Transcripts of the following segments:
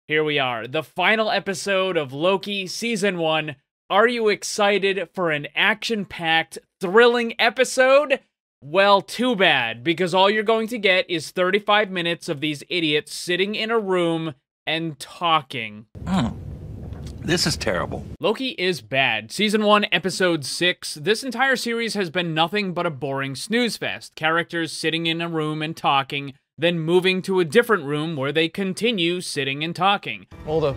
Here we are, the final episode of Loki Season 1. Are you excited for an action-packed, thrilling episode? Well, too bad, because all you're going to get is 35 minutes of these idiots sitting in a room and talking. This is terrible. Loki is bad. Season 1, Episode 6. This entire series has been nothing but a boring snooze fest. Characters sitting in a room and talking, then moving to a different room where they continue sitting and talking. All the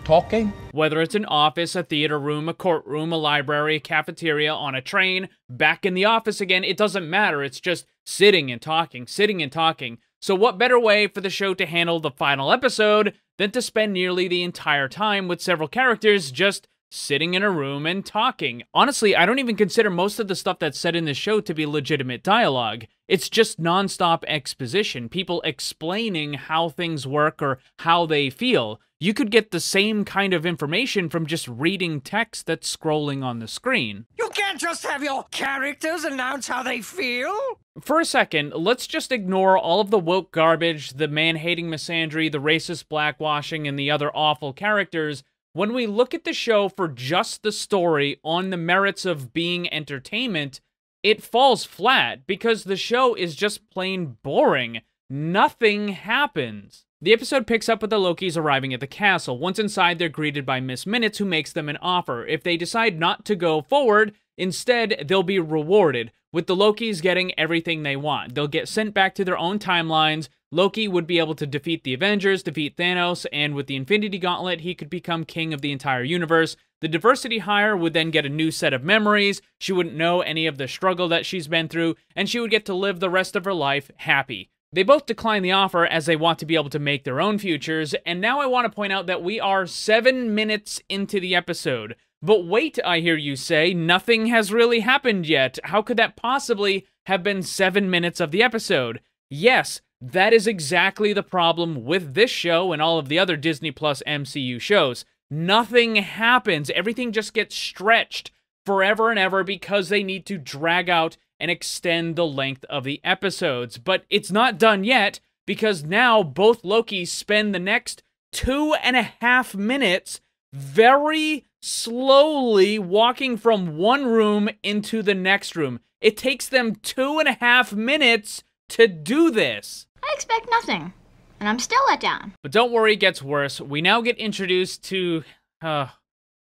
talking? Whether it's an office, a theater room, a courtroom, a library, a cafeteria, on a train, back in the office again, it doesn't matter. It's just sitting and talking, sitting and talking. So what better way for the show to handle the final episode than to spend nearly the entire time with several characters just sitting in a room and talking? Honestly, I don't even consider most of the stuff that's said in this show to be legitimate dialogue. It's just non-stop exposition, people explaining how things work or how they feel. You could get the same kind of information from just reading text that's scrolling on the screen. You can't just have your characters announce how they feel! For a second, let's just ignore all of the woke garbage, the man-hating misandry, the racist blackwashing, and the other awful characters. When we look at the show for just the story on the merits of being entertainment, it falls flat because the show is just plain boring. Nothing happens. The episode picks up with the Lokis arriving at the castle. Once inside, they're greeted by Miss Minutes, who makes them an offer. If they decide not to go forward, instead, they'll be rewarded, with the Lokis getting everything they want. They'll get sent back to their own timelines. Loki would be able to defeat the Avengers, defeat Thanos, and with the Infinity Gauntlet, he could become king of the entire universe. The Diversity Hire would then get a new set of memories. She wouldn't know any of the struggle that she's been through, and she would get to live the rest of her life happy. They both decline the offer as they want to be able to make their own futures, and now I want to point out that we are 7 minutes into the episode. But wait, I hear you say, nothing has really happened yet. How could that possibly have been 7 minutes of the episode? Yes, that is exactly the problem with this show and all of the other Disney Plus MCU shows. Nothing happens. Everything just gets stretched forever and ever because they need to drag out and extend the length of the episodes. But it's not done yet, because now both Lokis spend the next 2.5 minutes very slowly walking from one room into the next room. It takes them 2.5 minutes to do this. I expect nothing, and I'm still let down. But don't worry, it gets worse. We now get introduced to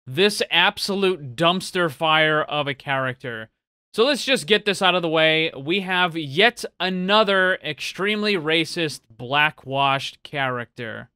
this absolute dumpster fire of a character. So let's just get this out of the way. We have yet another extremely racist, blackwashed character.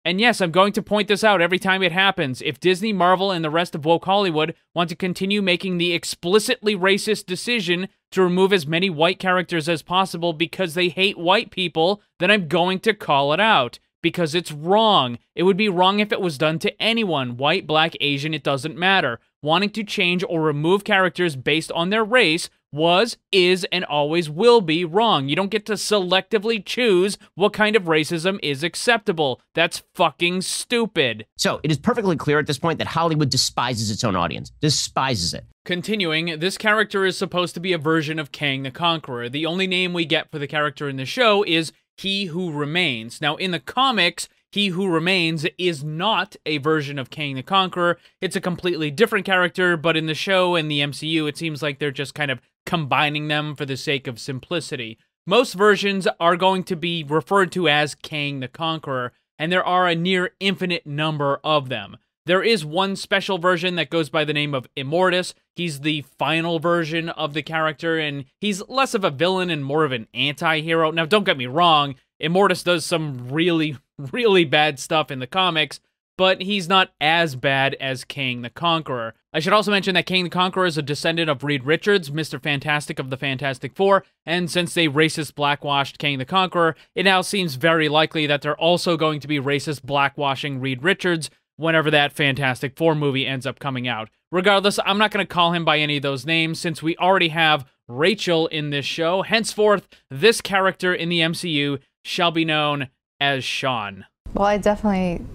And yes, I'm going to point this out every time it happens. If Disney, Marvel, and the rest of woke Hollywood want to continue making the explicitly racist decision to remove as many white characters as possible because they hate white people, then I'm going to call it out. Because it's wrong. It would be wrong if it was done to anyone. White, black, Asian, it doesn't matter. Wanting to change or remove characters based on their race was, is, and always will be wrong. You don't get to selectively choose what kind of racism is acceptable. That's fucking stupid. So, it is perfectly clear at this point that Hollywood despises its own audience. Despises it. Continuing, this character is supposed to be a version of Kang the Conqueror. The only name we get for the character in the show is He Who Remains. Now, in the comics, He Who Remains is not a version of Kang the Conqueror. It's a completely different character, but in the show and the MCU, it seems like they're just kind of combining them for the sake of simplicity. Most versions are going to be referred to as Kang the Conqueror, and there are a near infinite number of them. There is one special version that goes by the name of Immortus. He's the final version of the character, and he's less of a villain and more of an anti-hero. Now, don't get me wrong, Immortus does some really, really bad stuff in the comics, but he's not as bad as Kang the Conqueror. I should also mention that Kang the Conqueror is a descendant of Reed Richards, Mr. Fantastic of the Fantastic Four, and since they racist blackwashed Kang the Conqueror, it now seems very likely that they're also going to be racist blackwashing Reed Richards whenever that Fantastic Four movie ends up coming out. Regardless, I'm not going to call him by any of those names since we already have Rachel in this show. Henceforth, this character in the MCU shall be known as Sean. Well, I definitely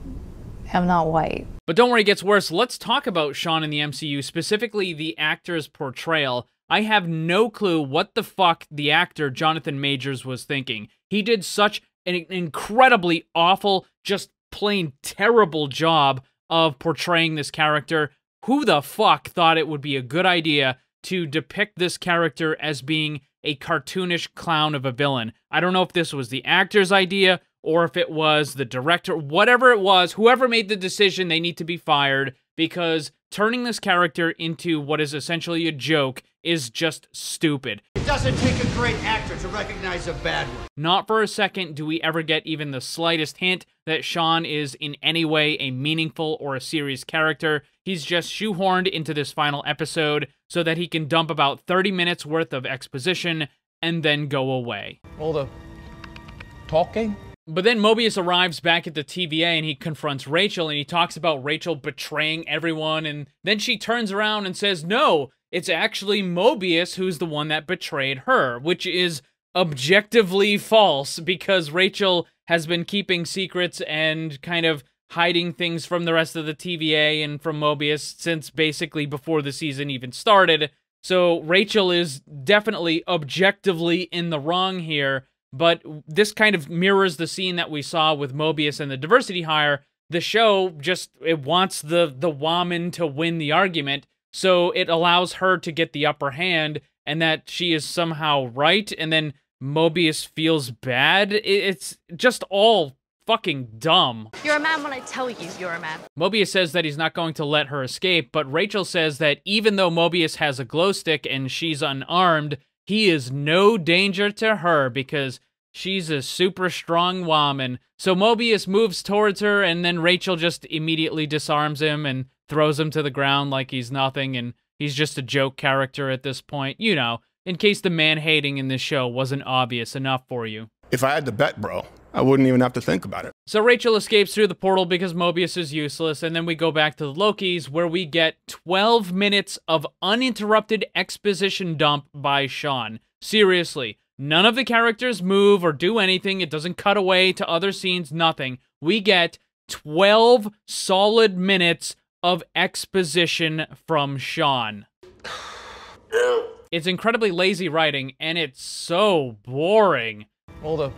am not white. But don't worry, it gets worse. Let's talk about Sean in the MCU, specifically the actor's portrayal. I have no clue what the fuck the actor Jonathan Majors was thinking. He did such an incredibly awful, just plain terrible job of portraying this character. Who the fuck thought it would be a good idea to depict this character as being a cartoonish clown of a villain? I don't know if this was the actor's idea or if it was the director. Whatever it was, whoever made the decision, they need to be fired, because turning this character into what is essentially a joke is just stupid. It doesn't take a great actor to recognize a bad one. Not for a second do we ever get even the slightest hint that Sean is in any way a meaningful or a serious character. He's just shoehorned into this final episode so that he can dump about 30 minutes worth of exposition and then go away. All the talking? But then Mobius arrives back at the TVA and he confronts Rachel, and he talks about Rachel betraying everyone, and then she turns around and says, no, it's actually Mobius who's the one that betrayed her, which is objectively false because Rachel has been keeping secrets and kind of hiding things from the rest of the TVA and from Mobius since basically before the season even started. So Rachel is definitely objectively in the wrong here. But this kind of mirrors the scene that we saw with Mobius and the diversity hire. The show just, it wants the woman to win the argument, so it allows her to get the upper hand, and that she is somehow right, and then Mobius feels bad. It's just all fucking dumb. You're a man when I tell you you're a man. Mobius says that he's not going to let her escape, but Rachel says that even though Mobius has a glow stick and she's unarmed, he is no danger to her because she's a super strong woman. So Mobius moves towards her, and then Rachel just immediately disarms him and throws him to the ground like he's nothing, and he's just a joke character at this point. You know, in case the man-hating in this show wasn't obvious enough for you. If I had to bet, bro, I wouldn't even have to think about it. So Rachel escapes through the portal because Mobius is useless, and then we go back to the Lokis, where we get 12 minutes of uninterrupted exposition dump by Sean. Seriously, none of the characters move or do anything. It doesn't cut away to other scenes, nothing. We get 12 solid minutes of exposition from Sean. It's incredibly lazy writing, and it's so boring. All the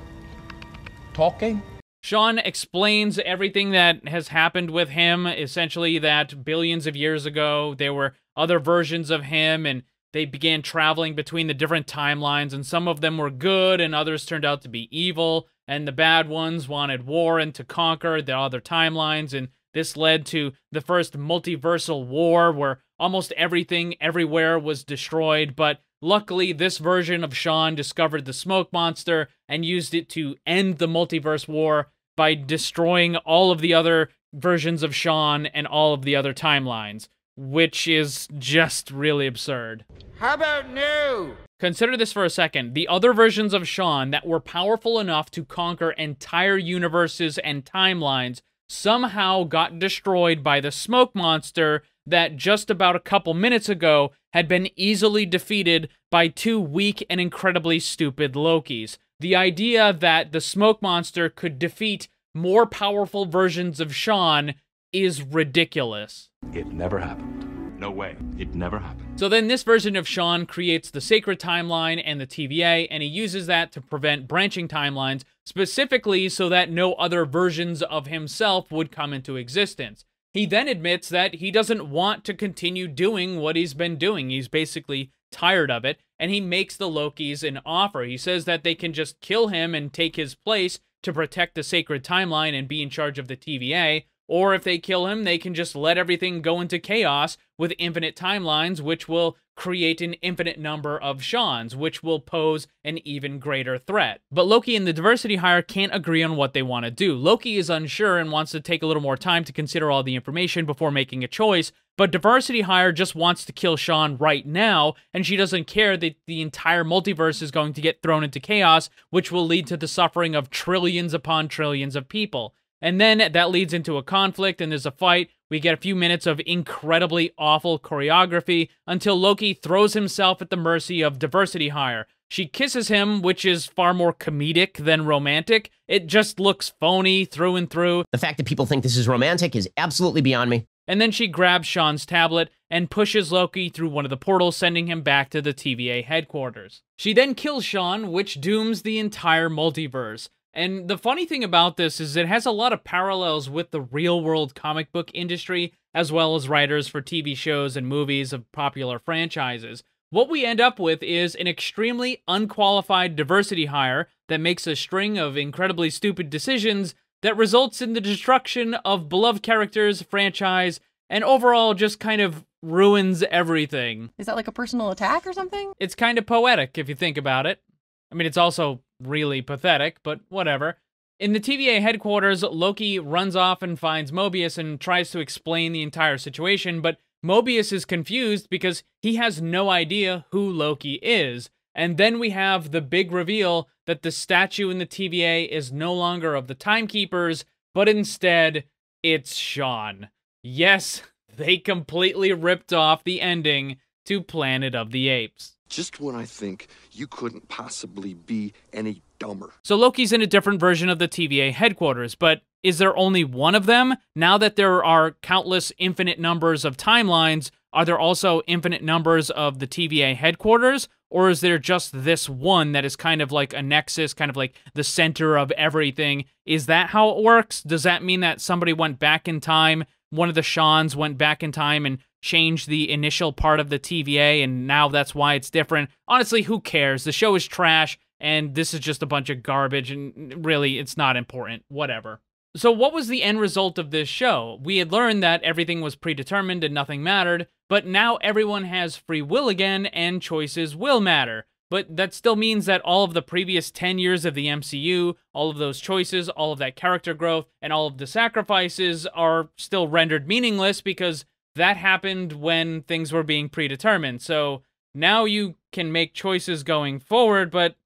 talking? Sean explains everything that has happened with him, essentially that billions of years ago, there were other versions of him, and they began traveling between the different timelines, and some of them were good, and others turned out to be evil, and the bad ones wanted war and to conquer the other timelines, and this led to the first multiversal war, where almost everything everywhere was destroyed, but luckily this version of Sean discovered the smoke monster and used it to end the multiverse war by destroying all of the other versions of Sean and all of the other timelines, which is just really absurd. How about new? Consider this for a second. The other versions of Sean that were powerful enough to conquer entire universes and timelines somehow got destroyed by the smoke monster that just about a couple minutes ago had been easily defeated by two weak and incredibly stupid Lokis. The idea that the smoke monster could defeat more powerful versions of Sean is ridiculous. It never happened. No way. It never happened. So then this version of Sean creates the sacred timeline and the TVA, and he uses that to prevent branching timelines, specifically so that no other versions of himself would come into existence. He then admits that he doesn't want to continue doing what he's been doing. He's basically tired of it, and he makes the Lokis an offer. He says that they can just kill him and take his place to protect the sacred timeline and be in charge of the TVA, or if they kill him, they can just let everything go into chaos with infinite timelines, which will create an infinite number of Seans, which will pose an even greater threat. But Loki and the diversity hire can't agree on what they want to do. Loki is unsure and wants to take a little more time to consider all the information before making a choice, but diversity hire just wants to kill Sean right now, and she doesn't care that the entire multiverse is going to get thrown into chaos, which will lead to the suffering of trillions upon trillions of people. And then that leads into a conflict, and there's a fight. We get a few minutes of incredibly awful choreography until Loki throws himself at the mercy of diversity hire. She kisses him, which is far more comedic than romantic. It just looks phony through and through. The fact that people think this is romantic is absolutely beyond me. And then she grabs Sean's tablet and pushes Loki through one of the portals, sending him back to the TVA headquarters. She then kills Sean, which dooms the entire multiverse. And the funny thing about this is it has a lot of parallels with the real-world comic book industry, as well as writers for TV shows and movies of popular franchises. What we end up with is an extremely unqualified diversity hire that makes a string of incredibly stupid decisions that results in the destruction of beloved characters, franchise, and overall just kind of ruins everything. Is that like a personal attack or something? It's kind of poetic if you think about it. I mean, it's also really pathetic, but whatever. In the TVA headquarters, Loki runs off and finds Mobius and tries to explain the entire situation, but Mobius is confused because he has no idea who Loki is. And then we have the big reveal that the statue in the TVA is no longer of the Timekeepers, but instead, it's Sean. Yes, they completely ripped off the ending to Planet of the Apes. Just when I think you couldn't possibly be any dumber. So Loki's in a different version of the TVA headquarters, but is there only one of them? Now that there are countless infinite numbers of timelines, are there also infinite numbers of the TVA headquarters? Or is there just this one that is kind of like a nexus, kind of like the center of everything? Is that how it works? Does that mean that somebody went back in time, one of the Seans went back in time and changed the initial part of the TVA, and now that's why it's different? Honestly, who cares? The show is trash, and this is just a bunch of garbage, and really, it's not important. Whatever. So what was the end result of this show? We had learned that everything was predetermined and nothing mattered, but now everyone has free will again, and choices will matter. But that still means that all of the previous 10 years of the MCU, all of those choices, all of that character growth, and all of the sacrifices are still rendered meaningless because that happened when things were being predetermined. So now you can make choices going forward, but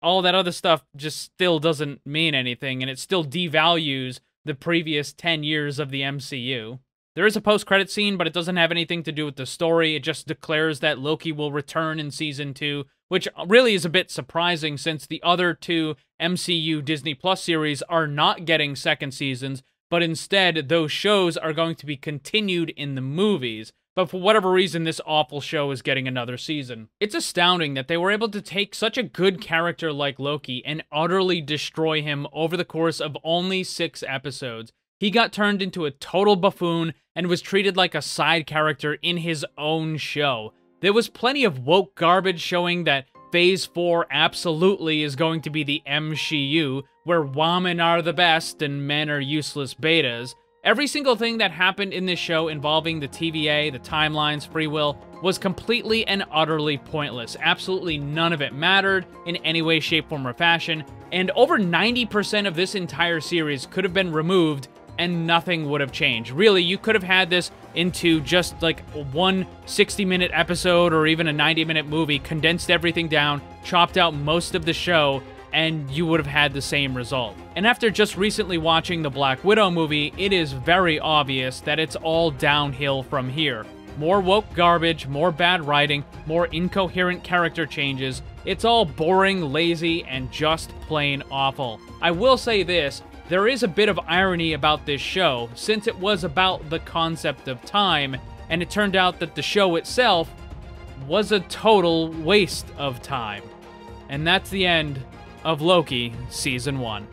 all that other stuff just still doesn't mean anything, and it still devalues the previous 10 years of the MCU. There is a post-credit scene, but it doesn't have anything to do with the story. It just declares that Loki will return in Season 2, which really is a bit surprising since the other two MCU Disney Plus series are not getting second seasons, but instead those shows are going to be continued in the movies. But for whatever reason, this awful show is getting another season. It's astounding that they were able to take such a good character like Loki and utterly destroy him over the course of only 6 episodes. He got turned into a total buffoon and was treated like a side character in his own show. There was plenty of woke garbage showing that Phase 4 absolutely is going to be the MCU, where women are the best and men are useless betas. Every single thing that happened in this show involving the TVA, the timelines, free will, was completely and utterly pointless. Absolutely none of it mattered in any way, shape, form, or fashion, and over 90% of this entire series could have been removed and nothing would have changed. Really, you could have had this into just like one 60-minute episode or even a 90-minute movie, condensed everything down, chopped out most of the show, and you would have had the same result. And after just recently watching the Black Widow movie, it is very obvious that it's all downhill from here. More woke garbage, more bad writing, more incoherent character changes. It's all boring, lazy, and just plain awful. I will say this, there is a bit of irony about this show, since it was about the concept of time, and it turned out that the show itself was a total waste of time. And that's the end of Loki Season 1.